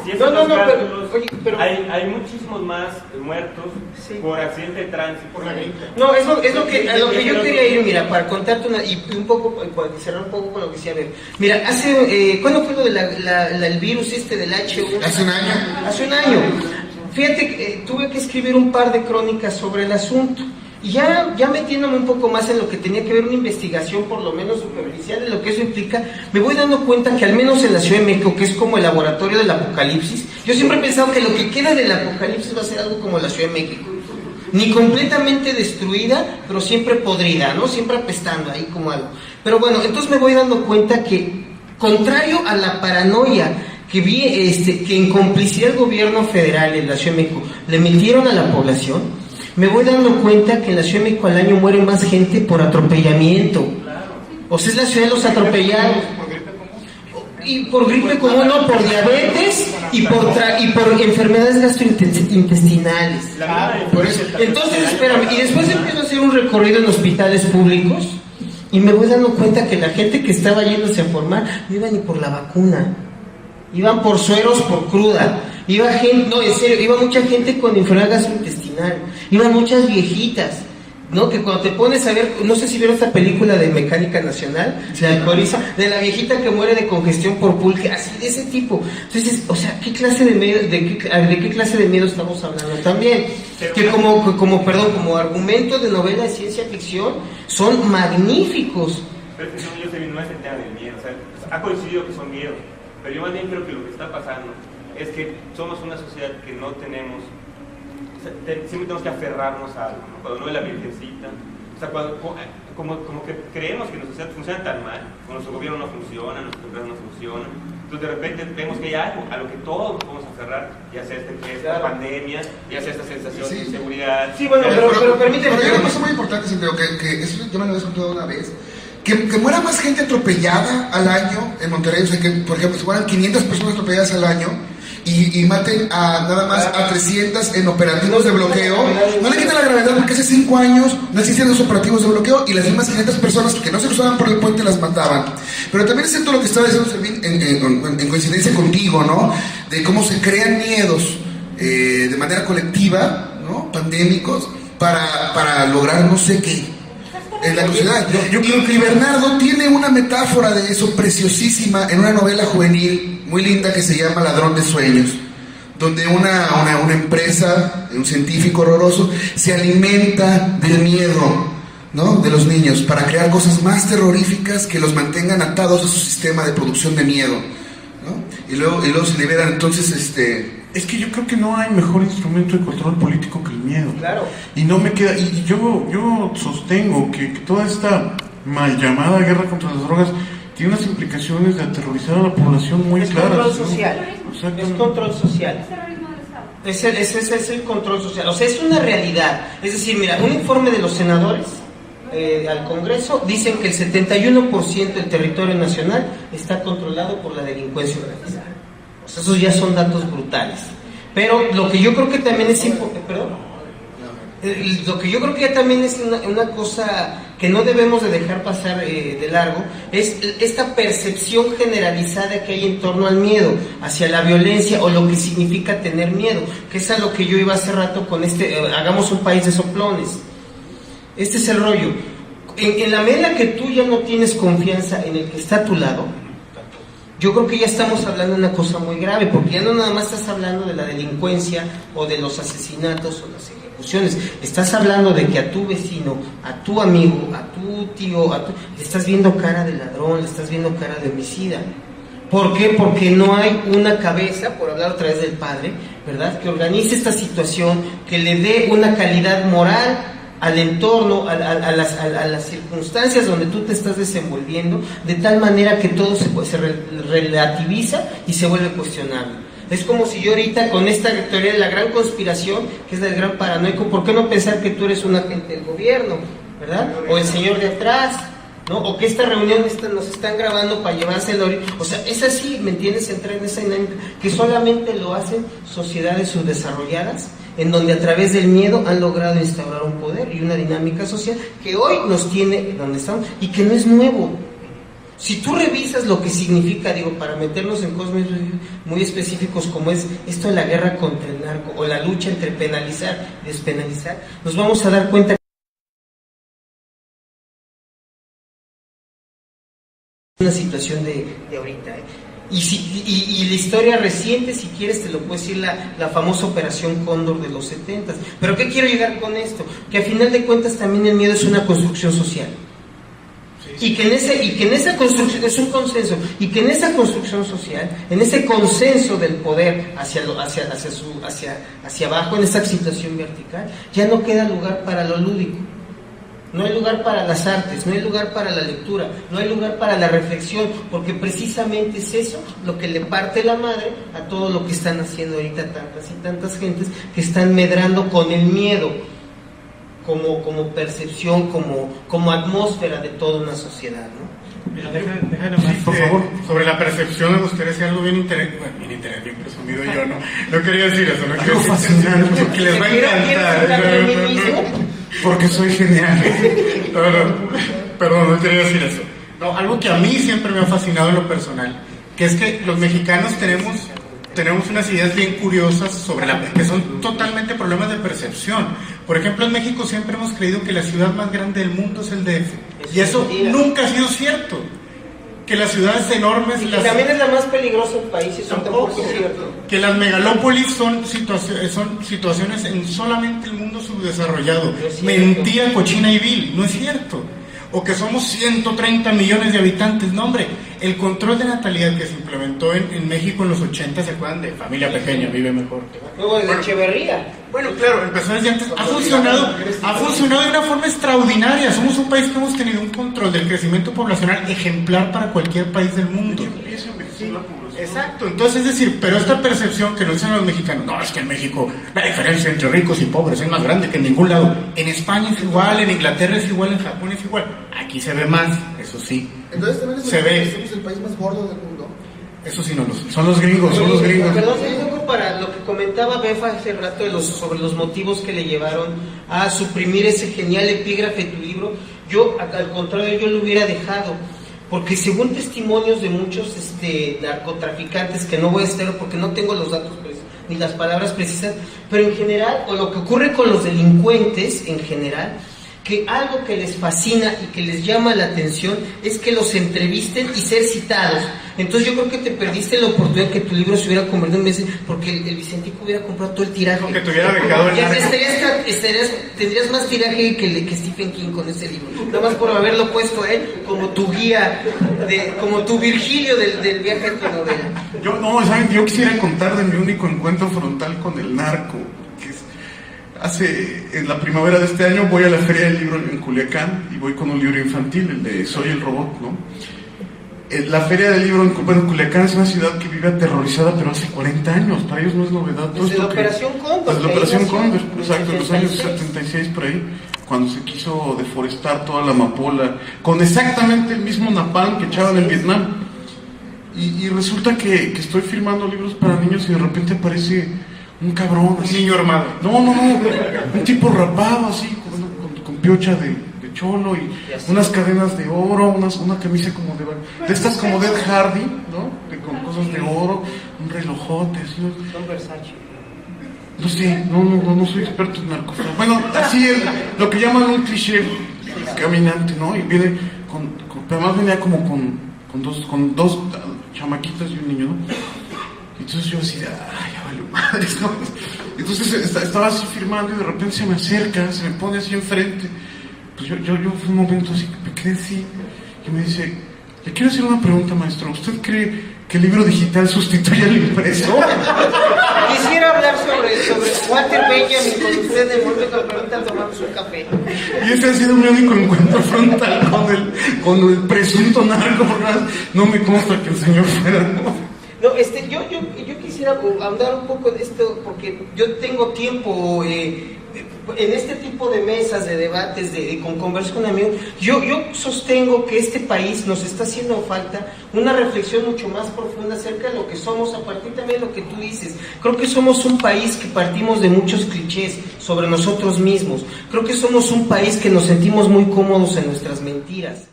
Si esos No, cálculos, pero hay muchísimos más muertos por accidente de tránsito. Por la gripe. No, es lo que, a lo que yo quería ir, mira, para contarte un poco, para cerrar un poco con lo que decía. A ver, mira, ¿cuándo fue lo del virus del H1? Hace un año. Hace un año. Fíjate que tuve que escribir un par de crónicas sobre el asunto. Y ya metiéndome un poco más en lo que tenía que ver una investigación, por lo menos superficial, de lo que eso implica, me voy dando cuenta que al menos en la Ciudad de México, que es como el laboratorio del apocalipsis, yo siempre he pensado que lo que queda del apocalipsis va a ser algo como la Ciudad de México. Ni completamente destruida, pero siempre podrida, ¿no? Siempre apestando ahí como algo. Pero bueno, entonces me voy dando cuenta que, contrario a la paranoia que vi, que en complicidad del gobierno federal en la Ciudad de México le metieron a la población, me voy dando cuenta que en la Ciudad de México al año muere más gente por atropellamiento. O sea, es la ciudad de los atropellados. Y por gripe común, no, por diabetes y por enfermedades gastrointestinales. Entonces, espérame, y después empiezo a hacer un recorrido en hospitales públicos y me voy dando cuenta que la gente que estaba yéndose a formar no iba ni por la vacuna. Iban por sueros, por cruda. Iba gente, no, en serio, iba mucha gente con enfermedad gastrointestinal. Iban muchas viejitas, ¿no? Que cuando te pones a ver, no sé si vieron esta película de Mecánica Nacional, de alcoholiza, de la viejita que muere de congestión por pulque, así de ese tipo. Entonces, o sea, ¿qué clase de miedo, de qué clase de miedo estamos hablando también? Que como argumento de novela de ciencia ficción, son magníficos. Pero es que no es el tema del miedo, o sea, ha coincidido que son miedos. Pero yo más bien creo que lo que está pasando es que somos una sociedad que no tenemos, o sea, siempre tenemos que aferrarnos a algo, ¿no? Cuando no es la virgencita, o sea, como que creemos que nuestra sociedad funciona tan mal, o nuestro gobierno no funciona, nuestras empresas no funcionan, entonces de repente vemos que hay algo a lo que todos nos podemos aferrar, ya sea esta pandemia, ya sea esta sensación de inseguridad. Sí, bueno, pero permíteme. Pero hay una cosa muy importante, Santiago, que eso yo me lo he escuchado una vez. Que muera más gente atropellada al año en Monterrey, o sea que, por ejemplo, si fueran 500 personas atropelladas al año y maten a nada más a 300 en operativos de bloqueo, no le quita la gravedad porque hace 5 años no existían los operativos de bloqueo y las mismas 500 personas que no se cruzaban por el puente las mataban. Pero también es cierto lo que estaba diciendo Servín en coincidencia contigo, ¿no? De cómo se crean miedos de manera colectiva, ¿no? Pandémicos, para lograr no sé qué. En la sociedad. Yo creo que Bernardo tiene una metáfora de eso preciosísima en una novela juvenil muy linda que se llama Ladrón de Sueños, donde una empresa, un científico horroroso, se alimenta del miedo, ¿no? De los niños para crear cosas más terroríficas que los mantengan atados a su sistema de producción de miedo, ¿no? Y luego se liberan. Entonces, es que yo creo que no hay mejor instrumento de control político que el miedo. Claro. Y no me queda, y yo sostengo que toda esta mal llamada guerra contra las drogas tiene unas implicaciones de aterrorizar a la población muy claras. Control social. ¿No? Es control social. Ese es el control social. O sea, es una realidad. Es decir, mira, un informe de los senadores al Congreso dicen que el 71% del territorio nacional está controlado por la delincuencia organizada. O sea, esos ya son datos brutales. Pero lo que yo creo que también es importante, lo que yo creo que también es una cosa que no debemos de dejar pasar de largo, es esta percepción generalizada que hay en torno al miedo, hacia la violencia o lo que significa tener miedo, que es a lo que yo iba hace rato con hagamos un país de soplones. Este es el rollo. En la medida que tú ya no tienes confianza en el que está a tu lado, yo creo que ya estamos hablando de una cosa muy grave, porque ya no nada más estás hablando de la delincuencia o de los asesinatos o las ejecuciones, estás hablando de que a tu vecino, a tu amigo, a tu tío, le estás viendo cara de ladrón, le estás viendo cara de homicida. ¿Por qué? Porque no hay una cabeza, por hablar otra vez del padre, ¿verdad?, que organice esta situación, que le dé una calidad moral al entorno, a las circunstancias donde tú te estás desenvolviendo, de tal manera que todo se relativiza y se vuelve cuestionable. Es como si yo ahorita con esta teoría de la gran conspiración, que es del gran paranoico, ¿por qué no pensar que tú eres un agente del gobierno, ¿verdad? O el señor de atrás, ¿no? O que esta reunión nos están grabando para llevárselo. O sea, es así, ¿me entiendes? Entrar en esa dinámica que solamente lo hacen sociedades subdesarrolladas, en donde a través del miedo han logrado instaurar un poder y una dinámica social que hoy nos tiene donde estamos y que no es nuevo. O Si tú revisas lo que significa, digo, para meternos en cosas muy específicos como es esto de la guerra contra el narco o la lucha entre penalizar y despenalizar, nos vamos a dar cuenta una situación de ahorita, Y la historia reciente, si quieres, te lo puedo decir, la famosa Operación Cóndor de los 70s. Pero ¿qué quiero llegar con esto? Que a final de cuentas también el miedo es una construcción social. Y que en esa construcción es un consenso, y que en esa construcción social, en ese consenso del poder hacia abajo, en esa situación vertical, ya no queda lugar para lo lúdico. No hay lugar para las artes, no hay lugar para la lectura, no hay lugar para la reflexión, porque precisamente es eso lo que le parte la madre a todo lo que están haciendo ahorita tantas y tantas gentes que están medrando con el miedo como percepción, como atmósfera de toda una sociedad, ¿no? Deja nomás, por favor. Sobre la percepción, me gustaría decir algo bien interesante, bien presumido yo, ¿no? No quería decir eso, no quería decir fascinante, porque les va a encantar. Porque soy genial. Perdón, no quería decir eso. No, algo que a mí siempre me ha fascinado en lo personal, que es que los mexicanos tenemos unas ideas bien curiosas sobre que son totalmente problemas de percepción. Por ejemplo, en México siempre hemos creído que la ciudad más grande del mundo es el DF. Y eso nunca ha sido cierto. Que las ciudades enormes... Y que también es la más peligrosa del país, eso tampoco es cierto. Que las megalópolis son situaciones en solamente el mundo subdesarrollado. Mentira, cochina y vil, no es cierto. O que somos 130 millones de habitantes, no hombre. El control de natalidad que se implementó en México en los 80, ¿se acuerdan? De familia pequeña, vive mejor. Luego de Echeverría. Bueno, claro, empezó desde antes. Ha funcionado de una forma extraordinaria. Somos un país que hemos tenido un control del crecimiento poblacional ejemplar para cualquier país del mundo. Exacto, entonces es decir, pero esta percepción que nos dicen los mexicanos, no, es que en México la diferencia entre ricos y pobres es más grande que en ningún lado. En España es igual, en Inglaterra es igual, en Japón es igual. Aquí se ve más, eso sí. Entonces también se ve. Somos el país más gordo del mundo. Eso sí, no lo sé. Son los gringos. Perdón, un poco para lo que comentaba Befa hace rato sobre los motivos que le llevaron a suprimir ese genial epígrafe de tu libro. Yo, al contrario, yo lo hubiera dejado. Porque según testimonios de muchos narcotraficantes, que no voy a estar porque no tengo los datos ni las palabras precisas, pero en general, o lo que ocurre con los delincuentes en general, que algo que les fascina y que les llama la atención es que los entrevisten y ser citados. Entonces yo creo que te perdiste la oportunidad que tu libro se hubiera convertido en meses, porque el Vicentico hubiera comprado todo el tiraje. Que te hubiera becado el tendrías más tiraje que Stephen King con ese libro. Nada más por haberlo puesto a él como tu guía, como tu Virgilio del viaje de tu novela. ¿Saben? Yo quisiera contar de mi único encuentro frontal con el narco. En la primavera de este año voy a la Feria del Libro en Culiacán y voy con un libro infantil, el de Soy el Robot, ¿no? La Feria del Libro en Culiacán es una ciudad que vive aterrorizada, pero hace 40 años, para ellos no es novedad. Desde la Operación Cóndor. Desde la Operación Cóndor, exacto, en los años 76 por ahí, cuando se quiso deforestar toda la amapola, con exactamente el mismo napalm que echaban en Vietnam. Y resulta que estoy firmando libros para niños y de repente aparece un cabrón, un niño armado. No, un tipo rapado así, con piocha de cholo y unas cadenas de oro, una camisa como de estas como de Ed Hardy, ¿no? Con cosas de oro, un relojote, así. Son Versace. No sé, no soy experto en narcotráfico. Bueno, así es lo que llaman un cliché caminante, ¿no? Y viene además venía como con dos chamaquitas y un niño, ¿no? Entonces yo decía, ay, ya vale madres, ¿no? Entonces estaba así firmando y de repente se me acerca, se me pone así enfrente. Pues yo fue un momento así que me quedé así y me dice, le quiero hacer una pregunta, maestro. ¿Usted cree que el libro digital sustituye al impreso? Quisiera hablar sobre Walter Benjamin con usted en el momento que me preguntan tomamos un café. Y ese ha sido mi único encuentro frontal con el presunto narco, porque no me consta que el señor fuera, ¿no? No, yo quisiera ahondar un poco de esto, porque yo tengo tiempo en este tipo de mesas, de debates, con conversas con amigos. Yo sostengo que este país nos está haciendo falta una reflexión mucho más profunda acerca de lo que somos, a partir también de lo que tú dices. Creo que somos un país que partimos de muchos clichés sobre nosotros mismos. Creo que somos un país que nos sentimos muy cómodos en nuestras mentiras.